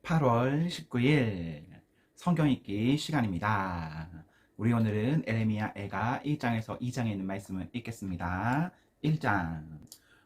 8월 19일 성경 읽기 시간입니다. 우리 오늘은 에레미야 애가 1장에서 2장에 있는 말씀을 읽겠습니다. 1장.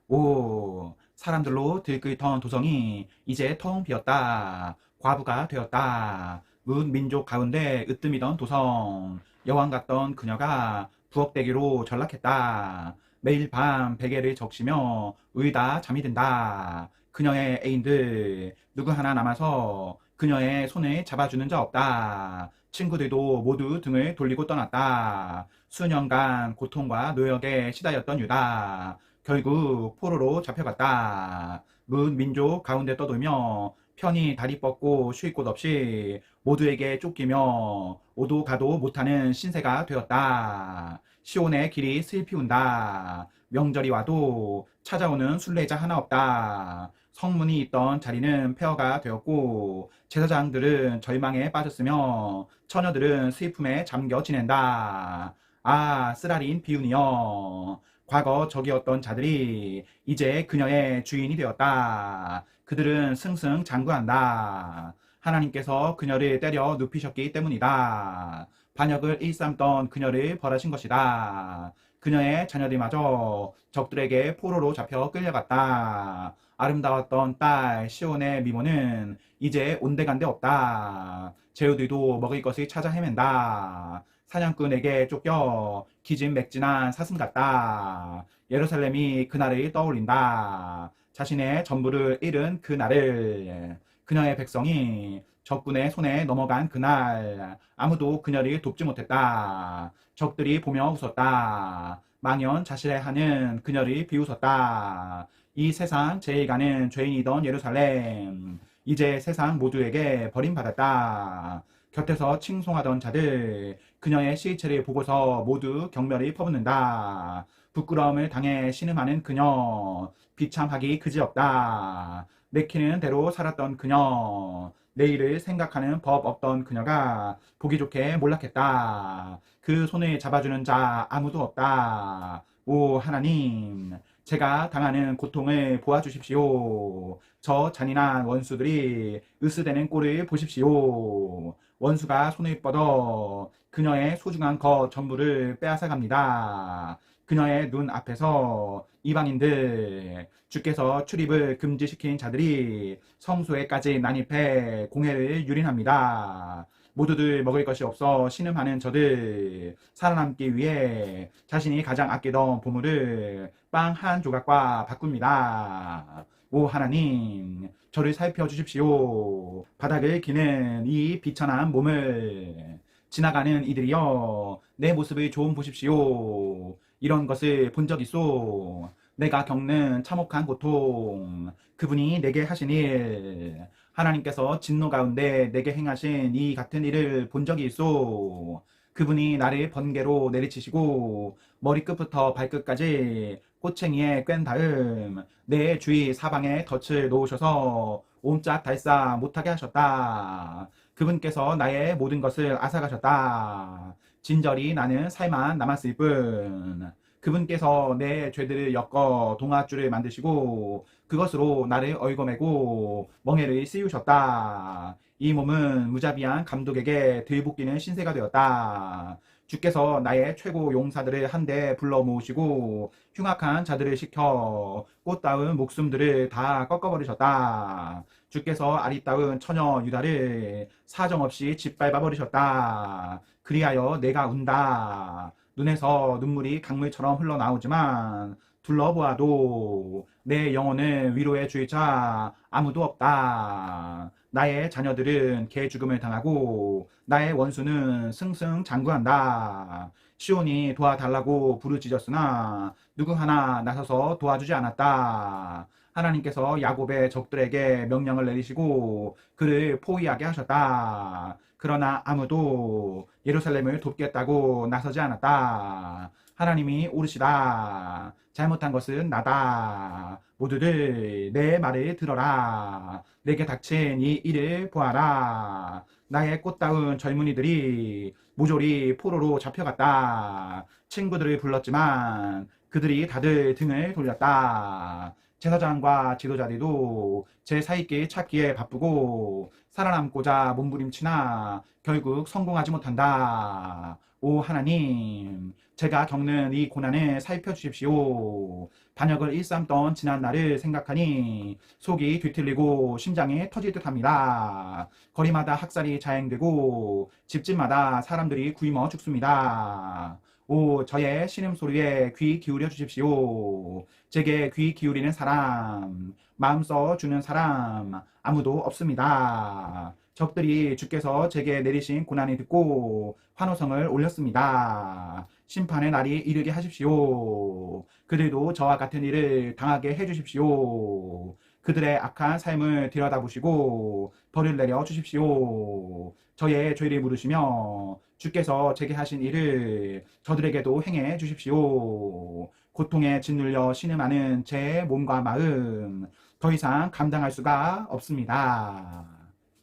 오, 사람들로 들끓던 도성이 이제 텅 비었다. 과부가 되었다. 문 민족 가운데 으뜸이던 도성, 여왕 같던 그녀가 부엌대기로 전락했다. 매일 밤 베개를 적시며 울다 잠이 든다. 그녀의 애인들 누구 하나 남아서 그녀의 손을 잡아주는 자 없다. 친구들도 모두 등을 돌리고 떠났다. 수년간 고통과 노역에 시달렸던 유다. 결국 포로로 잡혀갔다. 문 민족 가운데 떠돌며 편히 다리 뻗고 쉴 곳 없이 모두에게 쫓기며 오도 가도 못하는 신세가 되었다. 시온의 길이 슬피 운다. 명절이 와도 찾아오는 순례자 하나 없다. 성문이 있던 자리는 폐허가 되었고 제사장들은 절망에 빠졌으며 처녀들은 슬픔에 잠겨 지낸다. 아, 쓰라린 비운이여, 과거 적이었던 자들이 이제 그녀의 주인이 되었다. 그들은 승승장구한다. 하나님께서 그녀를 때려 눕히셨기 때문이다. 반역을 일삼던 그녀를 벌하신 것이다. 그녀의 자녀들마저 적들에게 포로로 잡혀 끌려갔다. 아름다웠던 딸 시온의 미모는 이제 온데간데 없다. 제후들도 먹을 것을 찾아 헤맨다. 사냥꾼에게 쫓겨 기진맥진한 사슴 같다. 예루살렘이 그날을 떠올린다. 자신의 전부를 잃은 그날을. 그녀의 백성이 적군의 손에 넘어간 그날, 아무도 그녀를 돕지 못했다. 적들이 보며 웃었다. 망연자실해하는 그녀를 비웃었다. 이 세상 제일 가는 죄인이던 예루살렘, 이제 세상 모두에게 버림받았다. 곁에서 칭송하던 자들, 그녀의 시체를 보고서 모두 경멸을 퍼붓는다. 부끄러움을 당해 신음하는 그녀, 비참하기 그지없다. 내키는 대로 살았던 그녀, 내일을 생각하는 법 없던 그녀가 보기 좋게 몰락했다. 그 손을 잡아주는 자 아무도 없다. 오 하나님, 제가 당하는 고통을 보아주십시오. 저 잔인한 원수들이 으스대는 꼴을 보십시오. 원수가 손을 뻗어 그녀의 소중한 것 전부를 빼앗아갑니다. 그녀의 눈 앞에서 이방인들, 주께서 출입을 금지시킨 자들이 성소에까지 난입해 공회를 유린합니다. 모두들 먹을 것이 없어 신음하는 저들, 살아남기 위해 자신이 가장 아끼던 보물을 빵 한 조각과 바꿉니다. 오 하나님, 저를 살펴주십시오. 바닥을 기는 이 비천한 몸을. 지나가는 이들이여, 내 모습을 좀 보십시오. 이런 것을 본 적 있소. 내가 겪는 참혹한 고통, 그분이 내게 하신 일, 하나님께서 진노 가운데 내게 행하신 이 같은 일을 본 적이 있소. 그분이 나를 번개로 내리치시고 머리끝부터 발끝까지 꼬챙이에 꿰n 다음 내 주위 사방에 덫을 놓으셔서 옴짝달싹 못하게 하셨다. 그분께서 나의 모든 것을 앗아가셨다. 진저리 나는 살만 남았을 뿐. 그분께서 내 죄들을 엮어 동아줄을 만드시고 그것으로 나를 얽어매고 멍에를 씌우셨다. 이 몸은 무자비한 감독에게 들볶이는 신세가 되었다. 주께서 나의 최고 용사들을 한데 불러 모으시고 흉악한 자들을 시켜 꽃다운 목숨들을 다 꺾어버리셨다. 주께서 아리따운 처녀 유다를 사정없이 짓밟아 버리셨다. 그리하여 내가 운다. 눈에서 눈물이 강물처럼 흘러나오지만 둘러보아도 내 영혼을 위로해 줄 자 아무도 없다. 나의 자녀들은 개 죽음을 당하고 나의 원수는 승승장구한다. 시온이 도와달라고 부르짖었으나 누구 하나 나서서 도와주지 않았다. 하나님께서 야곱의 적들에게 명령을 내리시고 그를 포위하게 하셨다. 그러나 아무도 예루살렘을 돕겠다고 나서지 않았다. 하나님이 오르시다. 잘못한 것은 나다. 모두들 내 말을 들어라. 내게 닥친 이 일을 보아라. 나의 꽃다운 젊은이들이 모조리 포로로 잡혀갔다. 친구들을 불렀지만 그들이 다들 등을 돌렸다. 제사장과 지도자들도 제 사익길 찾기에 바쁘고 살아남고자 몸부림치나 결국 성공하지 못한다. 오 하나님, 제가 겪는 이 고난을 살펴주십시오. 반역을 일삼던 지난 날을 생각하니 속이 뒤틀리고 심장이 터질 듯합니다. 거리마다 학살이 자행되고 집집마다 사람들이 굶어 죽습니다. 오 저의 신음소리에 귀 기울여 주십시오. 제게 귀 기울이는 사람, 마음 써 주는 사람 아무도 없습니다. 적들이 주께서 제게 내리신 고난을 듣고 환호성을 올렸습니다. 심판의 날이 이르게 하십시오. 그들도 저와 같은 일을 당하게 해주십시오. 그들의 악한 삶을 들여다보시고 벌을 내려 주십시오. 저의 죄를 물으시며 주께서 제게 하신 일을 저들에게도 행해 주십시오. 고통에 짓눌려 신음하는 제 몸과 마음 더 이상 감당할 수가 없습니다.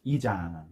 2장.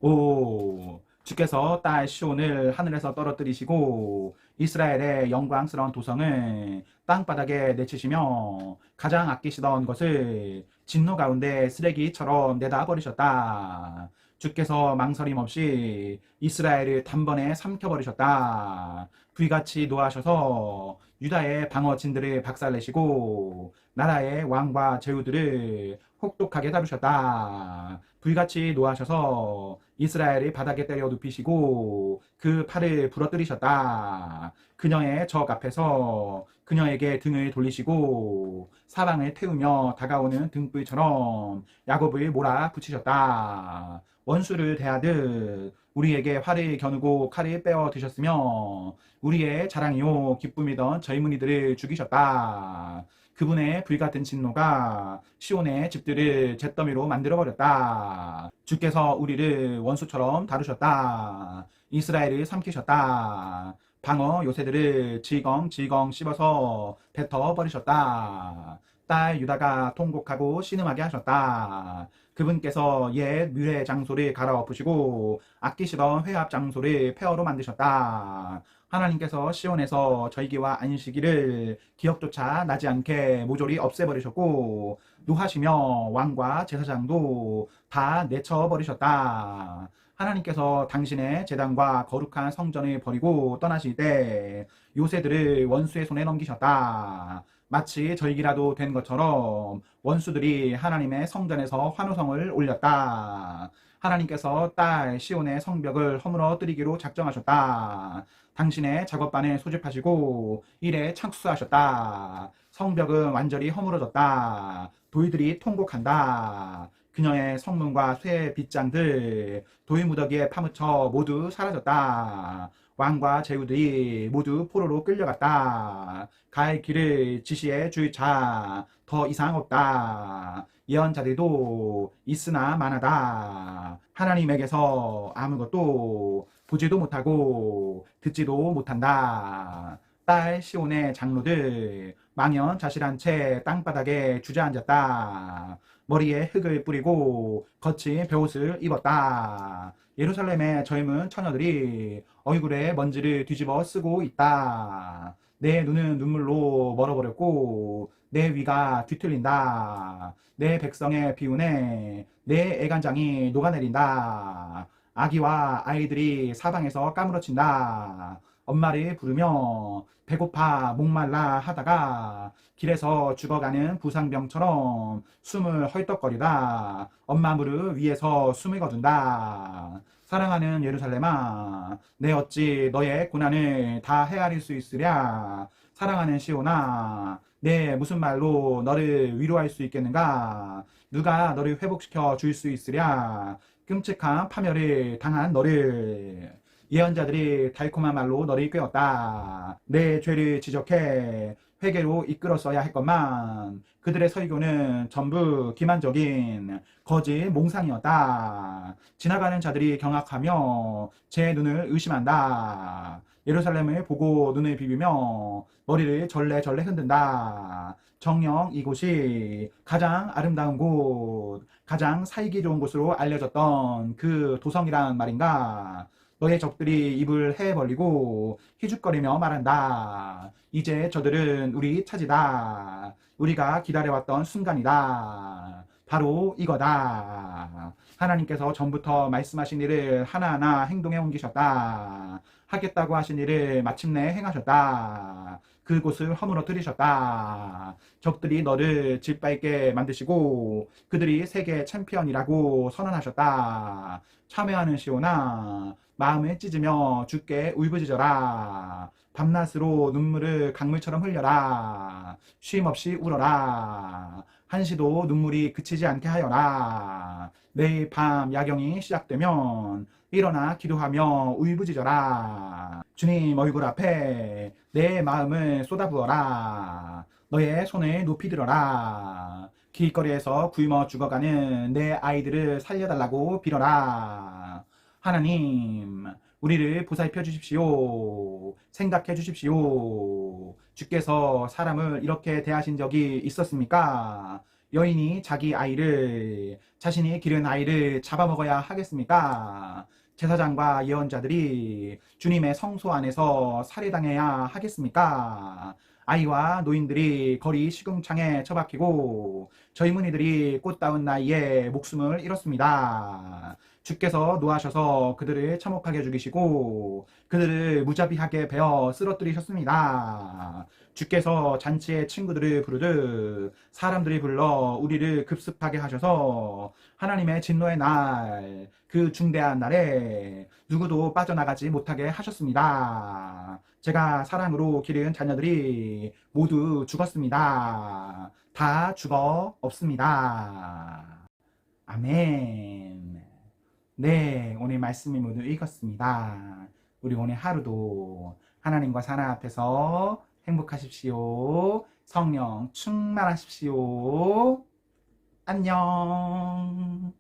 오 주께서 딸 시온을 하늘에서 떨어뜨리시고 이스라엘의 영광스러운 도성을 땅바닥에 내치시며 가장 아끼시던 것을 진노 가운데 쓰레기처럼 내다 버리셨다. 주께서 망설임 없이 이스라엘을 단번에 삼켜버리셨다. 불같이 노하셔서 유다의 방어진들을 박살내시고 나라의 왕과 제후들을 혹독하게 다루셨다. 불같이 노하셔서 이스라엘을 바닥에 때려 눕히시고 그 팔을 부러뜨리셨다. 그녀의 적 앞에서 그녀에게 등을 돌리시고 사방을 태우며 다가오는 등불처럼 야곱을 몰아붙이셨다. 원수를 대하듯 우리에게 활을 겨누고 칼을 빼어 드셨으며 우리의 자랑이요 기쁨이던 젊은이들을 죽이셨다. 그분의 불같은 진노가 시온의 집들을 잿더미로 만들어버렸다. 주께서 우리를 원수처럼 다루셨다. 이스라엘을 삼키셨다. 방어 요새들을 질겅질겅 씹어서 뱉어버리셨다. 딸 유다가 통곡하고 신음하게 하셨다. 그분께서 옛 뮤레 장소를 갈아엎으시고 아끼시던 회합 장소를 폐허로 만드셨다. 하나님께서 시온에서 절기와 안식일을 기억조차 나지 않게 모조리 없애버리셨고 노하시며 왕과 제사장도 다 내쳐버리셨다. 하나님께서 당신의 제단과 거룩한 성전을 버리고 떠나실 때 요새들을 원수의 손에 넘기셨다. 마치 절기라도 된 것처럼 원수들이 하나님의 성전에서 환호성을 올렸다. 하나님께서 딸 시온의 성벽을 허물어뜨리기로 작정하셨다. 당신의 작업반을 소집하시고 일에 착수하셨다. 성벽은 완전히 허물어졌다. 돌들이 통곡한다. 그녀의 성문과 쇠 빗장들 돌무더기에 파묻혀 모두 사라졌다. 왕과 제후들이 모두 포로로 끌려갔다. 갈 길을 지시해 줄 자 더 이상 없다. 예언자들도 있으나 많아다. 하나님에게서 아무것도 보지도 못하고 듣지도 못한다. 딸 시온의 장로들 망연자실한 채 땅바닥에 주저앉았다. 머리에 흙을 뿌리고 거친 베옷을 입었다. 예루살렘의 젊은 처녀들이 얼굴에 먼지를 뒤집어 쓰고 있다. 내 눈은 눈물로 멀어버렸고 내 위가 뒤틀린다. 내 백성의 비운에 내 애간장이 녹아내린다. 아기와 아이들이 사방에서 까무러친다. 엄마를 부르며 배고파 목말라 하다가 길에서 죽어가는 부상병처럼 숨을 헐떡거리다 엄마 무릎 위에서 숨을 거둔다. 사랑하는 예루살렘아, 내 어찌 너의 고난을 다 헤아릴 수 있으랴. 사랑하는 시온아, 내 무슨 말로 너를 위로할 수 있겠는가. 누가 너를 회복시켜 줄 수 있으랴. 끔찍한 파멸을 당한 너를. 예언자들이 달콤한 말로 너를 꾀었다. 내 죄를 지적해 회개로 이끌었어야 했건만 그들의 설교는 전부 기만적인 거짓 몽상이었다. 지나가는 자들이 경악하며 제 눈을 의심한다. 예루살렘을 보고 눈을 비비며 머리를 절레절레 흔든다. 정녕 이곳이 가장 아름다운 곳, 가장 살기 좋은 곳으로 알려졌던 그 도성이란 말인가? 너의 적들이 입을 해 벌리고 희죽거리며 말한다. 이제 저들은 우리 차지다. 우리가 기다려왔던 순간이다. 바로 이거다. 하나님께서 전부터 말씀하신 일을 하나하나 행동에 옮기셨다. 하겠다고 하신 일을 마침내 행하셨다. 그곳을 허물어뜨리셨다. 적들이 너를 짓밟게 만드시고 그들이 세계 챔피언이라고 선언하셨다. 참회하는 시오나 마음을 찢으며 주께 울부짖어라. 밤낮으로 눈물을 강물처럼 흘려라. 쉼없이 울어라. 한시도 눈물이 그치지 않게 하여라. 매일 밤 야경이 시작되면 일어나 기도하며 울부짖어라. 주님 얼굴 앞에 내 마음을 쏟아부어라. 너의 손을 높이 들어라. 길거리에서 굶어 죽어가는 내 아이들을 살려달라고 빌어라. 하나님, 우리를 보살펴 주십시오. 생각해 주십시오. 주께서 사람을 이렇게 대하신 적이 있었습니까? 여인이 자기 아이를, 자신이 기른 아이를 잡아먹어야 하겠습니까? 제사장과 예언자들이 주님의 성소 안에서 살해당해야 하겠습니까? 아이와 노인들이 거리 시궁창에 처박히고 젊은이들이 꽃다운 나이에 목숨을 잃었습니다. 주께서 노하셔서 그들을 참혹하게 죽이시고 그들을 무자비하게 베어 쓰러뜨리셨습니다. 주께서 잔치에 친구들을 부르듯 사람들이 불러 우리를 급습하게 하셔서 하나님의 진노의 날, 그 중대한 날에 누구도 빠져나가지 못하게 하셨습니다. 제가 사랑으로 기른 자녀들이 모두 죽었습니다. 다 죽어 없습니다. 아멘. 네, 오늘 말씀이 모두 읽었습니다. 우리 오늘 하루도 하나님과 사랑 앞에서 행복하십시오. 성령 충만하십시오. 안녕.